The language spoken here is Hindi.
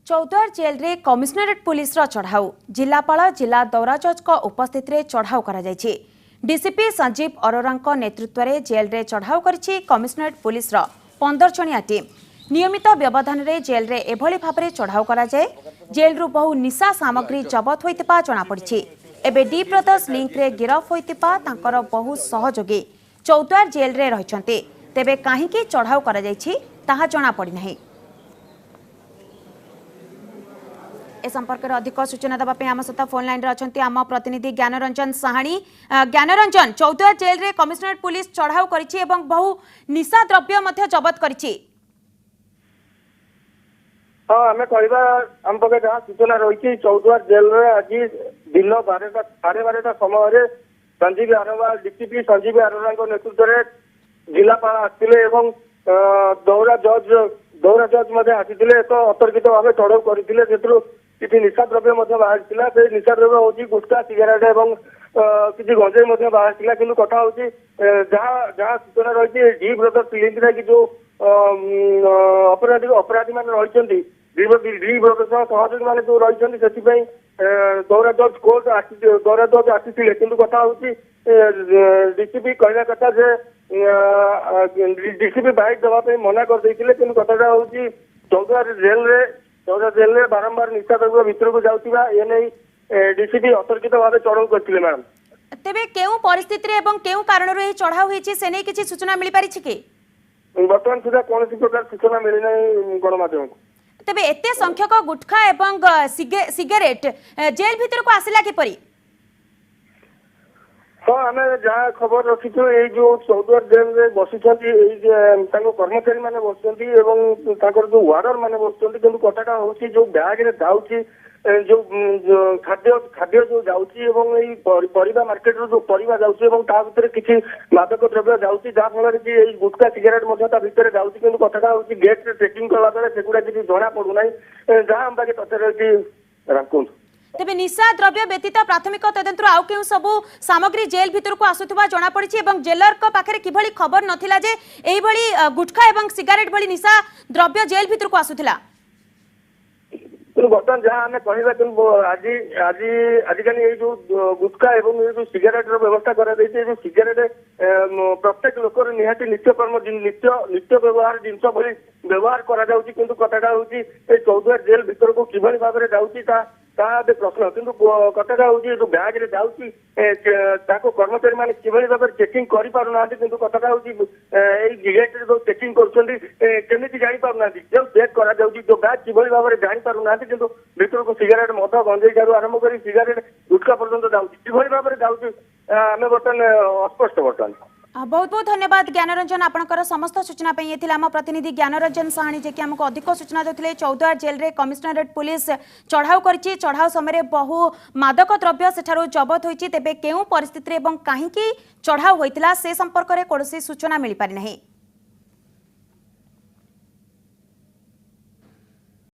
चौद्वार जेल रे कमिश्नरेट पुलिस चढ़ाऊ जिलापाल जिला दौरा जज उपस्थित रे चढ़ाऊ करा जायछि। डीसीपी संजीव अरोरा नेतृत्व में जेल रे चढ़ाऊ करिछि कमिश्नरेट पुलिस 15 जणिया टीम। नियमित व्यवधान रे जेल रे एभली भाबरे चढ़ाऊ करा जाय। जेल रु बहु निशा सामग्री जबत होइतिबा जणा पड़िछि। एबे डी ब्रदर्स लिंक रे गिरफ होइतिबा तांकर बहु सहयोगी चौद्वार जेल रे रहिछन्ते। तेबे काहेकि चढ़ाऊ करा जायछि ताहा जणा पड़ि नाही। ए संपर्क में अधिक सूचना देवाई आम सहित फोन लाइन अच्छा आम प्रतिनिधि ज्ञानरंजन साहानी। ज्ञानरंजन, चौद्वार जेल रे कमिश्नरेट पुलिस चढ़ाऊ करिछि एवं बहु निशा द्रव्य जबत करिछि। हाँ आम कहवा आम पाखे जहाँ सूचना रही चौद्वार जेल रे आज दिन 12:30 समय संजीव अरोरा डीसीपी संजीव अरोरा नेतृत्व में जिलापाल आसते दौरा जज आसी एक अतर्कित भाव चढ़ाऊ करते किसी निशा द्रव्य बाहर से निशा द्रव्य हूँ गुटखा सिगारेट और किसी गंजाई बाहर कि कथा हूँ जहाँ सूचना रही डी ब्रदर्स लिंक कि जो अपराधी मान रही डी ब्रदर्स सहयोगी मैंने जो रही से दौरा जज कोर्ट दौरा जज आसी कि कथा हूँ डीसीपी कहना कथा जे डीसीपी बाइक देवाई मना करते कि कथा हूँ चौद्वार जेल रे बारंबार निशा द्रव्य भितर को जाउतिबा एने डीसीपी अतर्कित भाव चढ़ाऊ करथिले। मैडम तेबे केउ परिस्थिति रे एवं केउ कारण रे चढ़ाऊ होईछि से नै किछि सूचना मिलि पारिछि कि वर्तमान सुधा कोनोसी प्रकार सूचना मिलि नै गणमाध्यम को। तेबे एते संख्यक गुटखा एवं सिगरेट जेल भितर को आसिला कि परी? हाँ आम जहाँ खबर रखी जो चौद्वार जेल में बसी कर्मचारी मैंने बस जो वार्डर मैंने बस कथाटा हूँ जो बैग रे जाऊँगी जो खाद्य जो जाऊँगी मार्केट जो परिवा जाऊँगी किसी मादक द्रव्य जाऊँगी जहाँफल कि गुटखा सिगरेट भितर जाऊँगी कि कथाटा हूँ गेट चेकिंग कला सेगुड़ा किसी जना पड़ूना जहाँ आम पाखे तथ्य रही। तेबे निशा द्रव्य व्यतीत प्राथमिक तदंतर आउ केउ सबु सामग्री जेल भितर को आसुथबा जणा पड़िछि एवं जेलर को पाखरे किभली खबर नथिला जे एई भली गुटखा एवं सिगारेट भली निशा द्रव्य जेल भितर को आसुथिला। बर्तमान जहाँ आम कहवा आजिकल ये जो गुटखा एवं ये जो सिगारेट व्यवस्था करा जो सिगारेट प्रत्येक लोकर निहाती नित्यकर्म नित्य व्यवहार जिनस भली व्यवहार करा जाउछि किंतु कथाटा हूँ चौद्वार जेल भितर को किभली भाव में जाउछि प्रश्न किंतु कथाटा हूँ जो बैग रे जाउछि कर्मचारी मैंने किभली भाव चेकिंग कर पारना किंतु कथाटा हूँ गेट जो चेकिंग करमि जानी पारना जो चेक करा जो बैग किभली भाव में जानी पारना किंतु भितर को सिगारेट मद गंजेई ठार आरंभ कर सिगारेट गुटखा पर्यंत जाऊँगी किभली भाव में जाऊँगी आम बर्तमान अस्पष्ट। बर्तमान बहुत बहुत धन्यवाद ज्ञानरंजन आपनकर समस्त सूचना पे। ये आम प्रतिनिधि ज्ञानरंजन साहानी जे कि आमको अधिक सूचना देते चौद्वार जेल रे कमिश्नरेट पुलिस चढ़ाऊ करिछि। चढ़ाऊ समय बहु मादक द्रव्य सेठारु जबत होइछि। तेबे केउ परिस्थिति रे एवं काहेकि चढ़ाऊ होइतिला से संपर्क रे कोनोसी सूचना मिलि पारि नहीं।